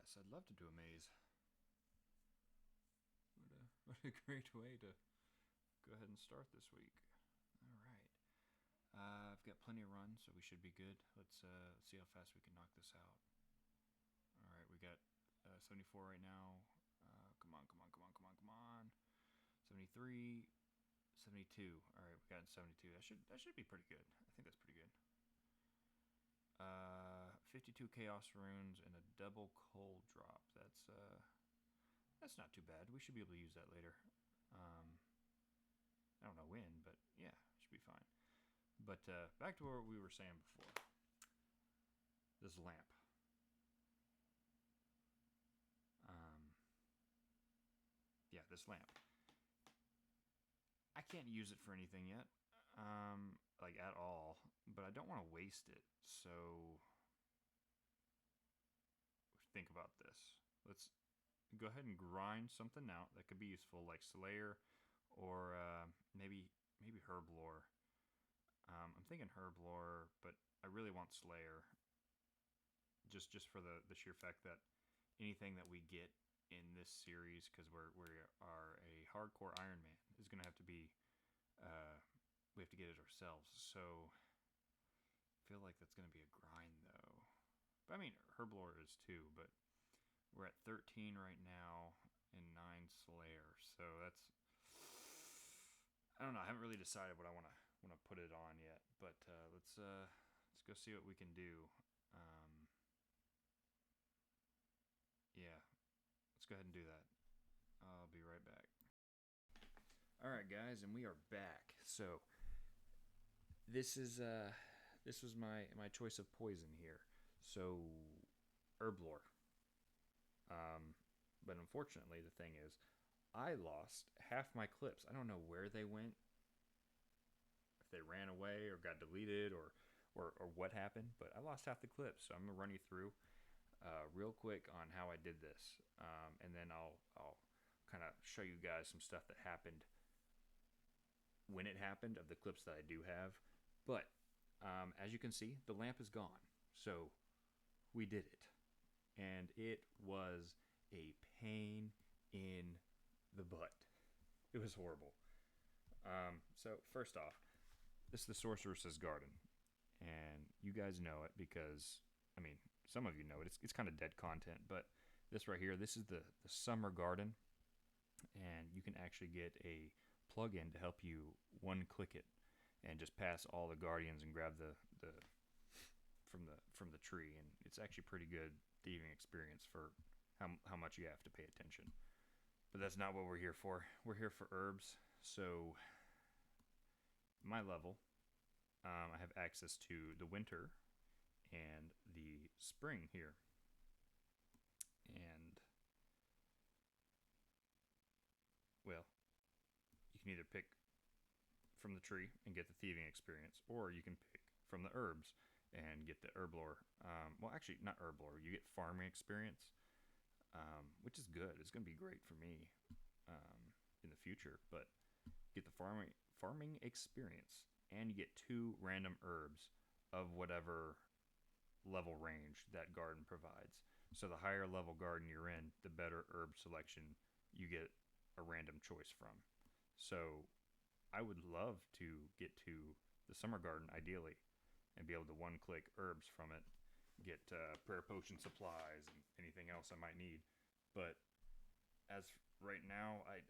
Yes, I'd love to do a maze. What a great way to go ahead and start this week. All right. I've got plenty of runs, so we should be good. Let's see how fast we can knock this out. All right, we got 74 right now. Come on. 73, 72. All right, we got 72. That should be pretty good. I think that's pretty good. 52 chaos runes and a double cold drop. That's not too bad. We should be able to use that later. I don't know when, but yeah, should be fine. But back to what we were saying before. This lamp. Yeah, this lamp. I can't use it for anything yet, like at all. But I don't want to waste it. So think about this. Let's go ahead and grind something out that could be useful, like Slayer, or maybe herblore. I'm thinking herblore, but I really want Slayer, just for the sheer fact that anything that we get in this series, because we are a hardcore Ironman, is going to have to be we have to get it ourselves. So I feel like that's going to be a grind though. But I mean, herblore is too, but we're at 13 right now and 9 Slayer. So that's, I don't know. I haven't really decided what I want to put it on yet. But let's go see what we can do. Yeah, let's go ahead and do that. I'll be right back. All right, guys, and we are back. So this was my choice of poison here. So herblore. But unfortunately, the thing is, I lost half my clips. I don't know where they went. If they ran away or got deleted or what happened, but I lost half the clips. So I'm gonna run you through real quick on how I did this, and then I'll kind of show you guys some stuff that happened when it happened of the clips that I do have. But as you can see, the lamp is gone. So we did it. And it was a pain in the butt. It was horrible. So first off, this is the Sorceress's Garden. And you guys know it because, I mean, some of you know it. It's kind of dead content. But this right here, this is the Summer Garden. And you can actually get a plugin to help you one-click it and just pass all the guardians and grab the from the tree. And it's actually pretty good thieving experience for how much you have to pay attention. But that's not what we're here for. We're here for herbs. So my level, I have access to the winter and the spring here. And well, you can either pick from the tree and get the thieving experience, or you can pick from the herbs and get the herblore. Well, actually, not herblore. You get farming experience, which is good. It's going to be great for me in the future. But get the farming experience, and you get 2 random herbs of whatever level range that garden provides. So the higher level garden you're in, the better herb selection you get a random choice from. So I would love to get to the summer garden ideally and be able to one-click herbs from it, get prayer potion supplies and anything else I might need. But as right now, I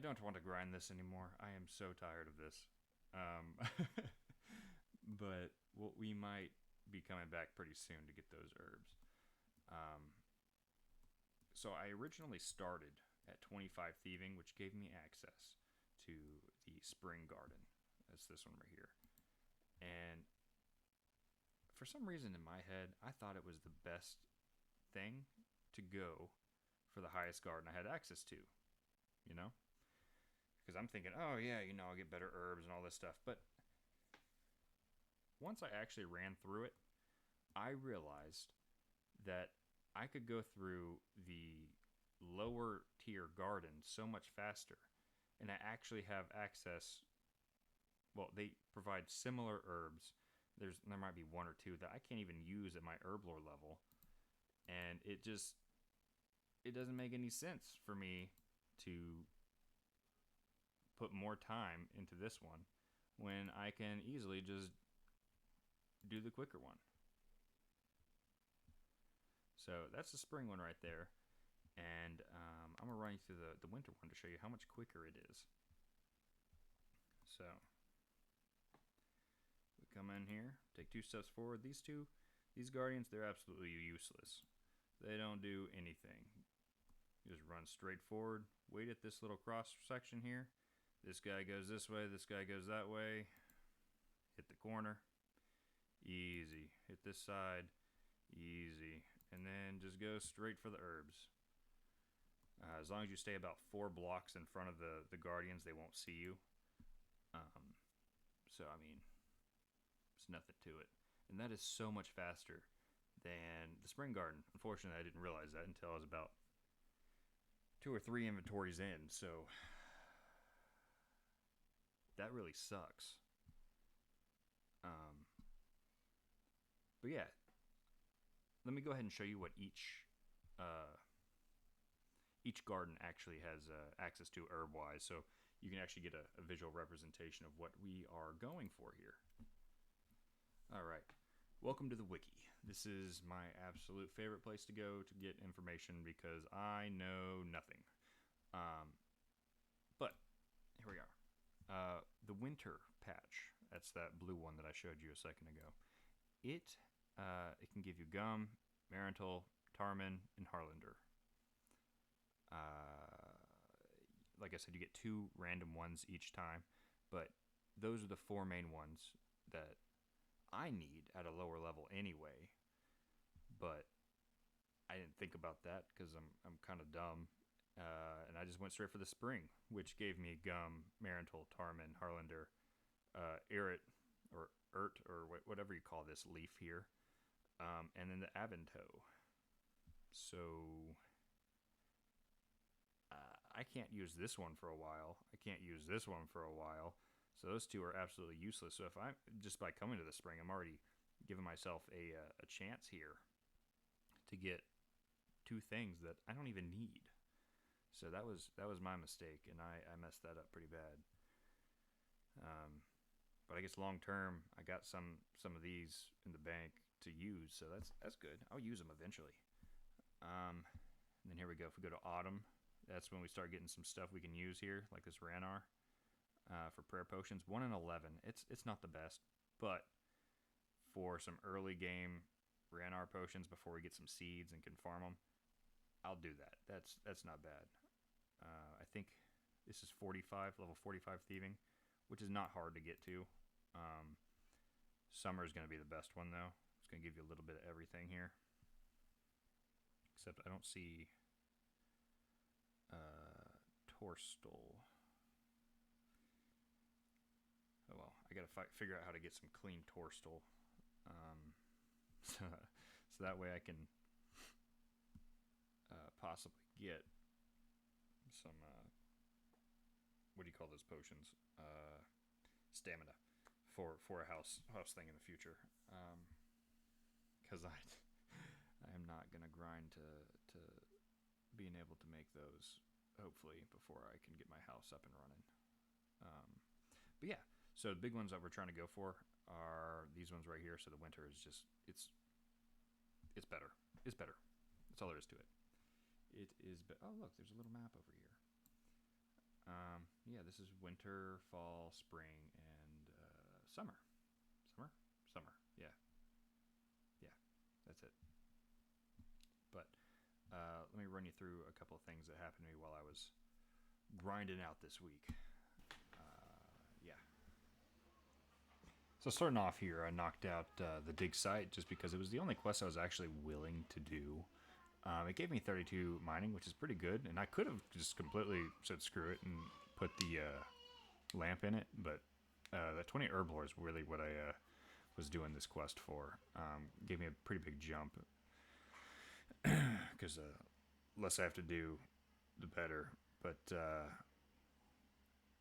don't want to grind this anymore. I am so tired of this. But we might be coming back pretty soon to get those herbs. So I originally started at 25 thieving, which gave me access to the spring garden. That's this one right here. And for some reason in my head, I thought it was the best thing to go for the highest garden I had access to, you know? Because I'm thinking, oh yeah, I'll get better herbs and all this stuff. But once I actually ran through it, I realized that I could go through the lower tier gardens so much faster. And I actually have access. Well, they provide similar herbs there might be one or two that I can't even use at my herblore level, and it doesn't make any sense for me to put more time into this one when I can easily just do the quicker one. So that's the spring one right there. And I'm going to run you through the winter one to show you how much quicker it is. So we come in here, take 2 steps forward. These Guardians, they're absolutely useless. They don't do anything. You just run straight forward, wait at this little cross section here. This guy goes this way, this guy goes that way. Hit the corner. Easy. Hit this side. Easy. And then just go straight for the herbs. As long as you stay about 4 blocks in front of the Guardians, they won't see you. So, I mean, it's nothing to it. And that is so much faster than the Spring Garden. Unfortunately, I didn't realize that until I was about 2 or 3 inventories in. So, that really sucks. But yeah, let me go ahead and show you what each garden actually has access to herb-wise, so you can actually get a visual representation of what we are going for here. Alright, welcome to the wiki. This is my absolute favorite place to go to get information because I know nothing. But here we are. The winter patch, that's that blue one that I showed you a second ago. It can give you gum, Marental, Tarman, and Harlander. Like I said, you get 2 random ones each time, but those are the 4 main ones that I need at a lower level anyway. But I didn't think about that because I'm kind of dumb, and I just went straight for the spring, which gave me gum, Marental, Tarman, Harlander, Irrit, or whatever you call this leaf here. And then the Avantoe. So I can't use this one for a while. I can't use this one for a while. So those 2 are absolutely useless. So if I'm just by coming to the spring, I'm already giving myself a chance here to get 2 things that I don't even need. So that was my mistake, and I messed that up pretty bad. But I guess long term, I got some of these in the bank to use, so that's good. I'll use them eventually. And then here we go. If we go to autumn, that's when we start getting some stuff we can use here, like this Ranar for prayer potions. 1 in 11. It's not the best, but for some early game Ranar potions before we get some seeds and can farm them, I'll do that. That's not bad. I think this is 45, level 45 thieving, which is not hard to get to. Summer is going to be the best one, though. It's going to give you a little bit of everything here. Except I don't see Torstol. Oh well, I got to figure out how to get some clean Torstol. So that way I can possibly get some, what do you call those potions? Stamina for a house thing in the future. Because I am not going to grind to being able to make those, hopefully, before I can get my house up and running. But yeah, so the big ones that we're trying to go for are these ones right here. So the winter is just, it's better. It's better. That's all there is to it. It is, oh look, there's a little map over here. Yeah, this is winter, fall, spring, and summer. Summer. Yeah, that's it. But let me run you through a couple of things that happened to me while I was grinding out this week. Yeah. So starting off here, I knocked out the dig site just because it was the only quest I was actually willing to do. It gave me 32 mining, which is pretty good, and I could have just completely said screw it and put the lamp in it, but that 20 herblore is really what I was doing this quest for. Gave me a pretty big jump, because less I have to do, the better. But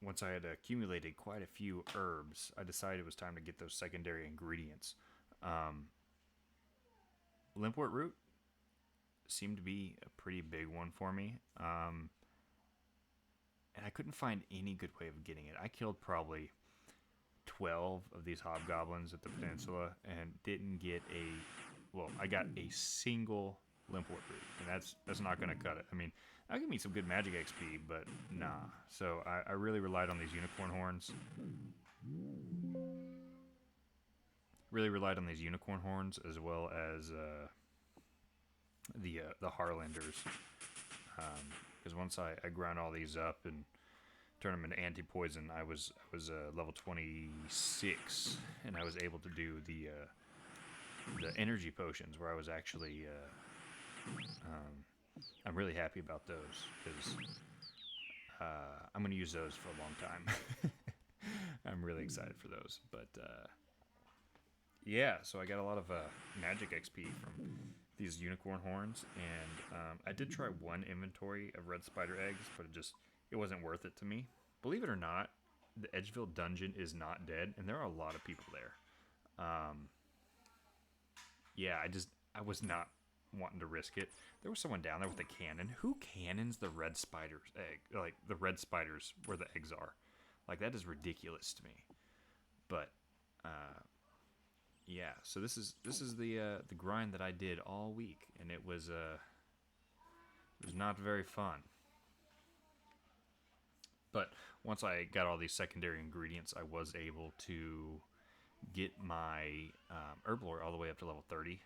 once I had accumulated quite a few herbs, I decided it was time to get those secondary ingredients. Limpwort root seemed to be a pretty big one for me. And I couldn't find any good way of getting it. I killed probably 12 of these hobgoblins at the peninsula and didn't get I got a single limpwort root, and that's not going to cut it. I mean, that'll give me some good magic XP, but nah. So I really relied on these unicorn horns. As well as the Harlanders. Because once I ground all these up and turned them into anti-poison, I was level 26, and I was able to do the energy potions, where I was actually I'm really happy about those, because I'm going to use those for a long time. I'm really excited for those. But yeah, so I got a lot of magic XP from these unicorn horns, and I did try one inventory of red spider eggs, but it wasn't worth it to me. Believe it or not, the Edgeville dungeon is not dead, and there are a lot of people there. Yeah, I was not wanting to risk it. There was someone down there with a cannon. Who cannons the red spider's egg? Like, the red spiders where the eggs are. Like, that is ridiculous to me. But yeah, so this is the grind that I did all week, and it was not very fun. But once I got all these secondary ingredients, I was able to get my herblore all the way up to level 30,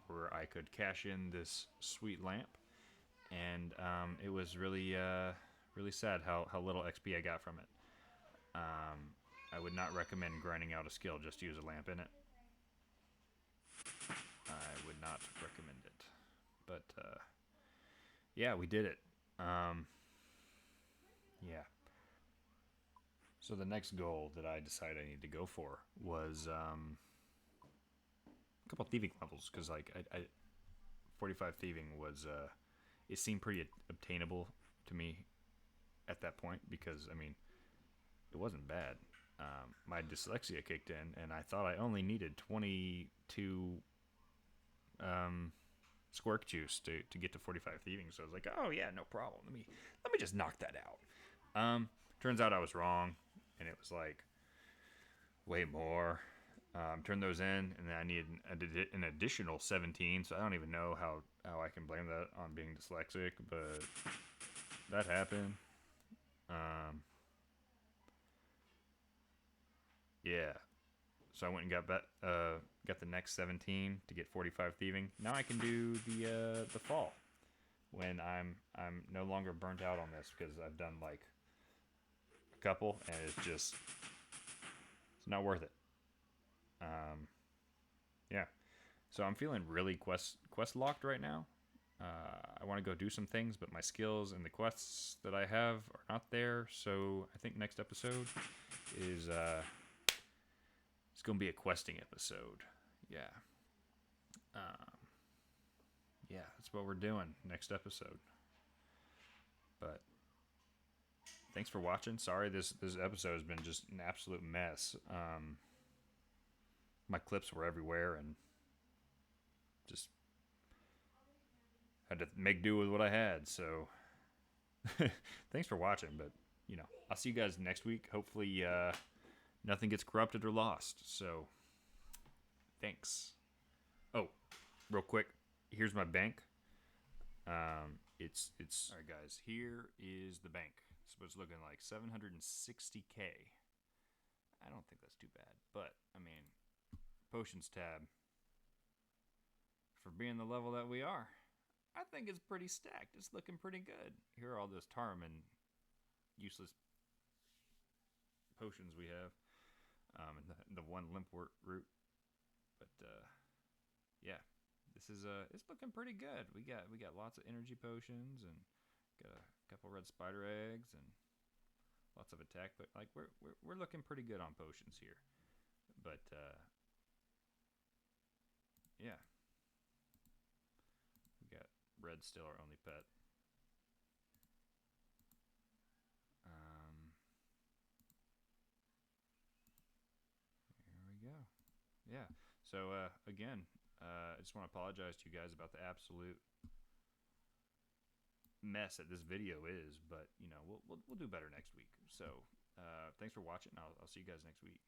where I could cash in this sweet lamp. And it was really really sad how little XP I got from it. I would not recommend grinding out a skill just to use a lamp in it. I would not recommend it. But yeah, we did it. Yeah. So the next goal that I decided I needed to go for was a couple thieving levels, because like I 45 thieving was it seemed pretty obtainable to me at that point, because I mean, it wasn't bad. My dyslexia kicked in, and I thought I only needed 22 squirk juice to get to 45 thieving. So I was like, oh yeah, no problem. Let me just knock that out. Turns out I was wrong, and it was like way more. Turned those in, and then I needed an additional 17. So I don't even know how I can blame that on being dyslexic, but that happened. Yeah. So I went and got the next 17 to get 45 thieving. Now I can do the fall, when I'm no longer burnt out on this, because I've done like a couple, and it's not worth it. Yeah. So I'm feeling really quest locked right now. I want to go do some things, but my skills and the quests that I have are not there. So I think next episode is it's gonna be a questing episode. Yeah. Yeah, that's what we're doing next episode. But thanks for watching. Sorry, this episode has been just an absolute mess. My clips were everywhere, and just had to make do with what I had. So thanks for watching. But I'll see you guys next week. Hopefully nothing gets corrupted or lost. So thanks. Oh, real quick, here's my bank. It's all right, guys. Here is the bank. So it's looking like 760K. I don't think that's too bad, but I mean, potions tab, for being the level that we are, I think it's pretty stacked. It's looking pretty good. Here are all those Tarum and useless potions we have, and the one limpwort root. But yeah, this is it's looking pretty good. We got lots of energy potions, and got a couple red spider eggs, and lots of attack. But like we're looking pretty good on potions here. But yeah, we got red still our only pet. Yeah. So again, I just want to apologize to you guys about the absolute mess that this video is, but you know we'll do better next week. So thanks for watching. I'll see you guys next week.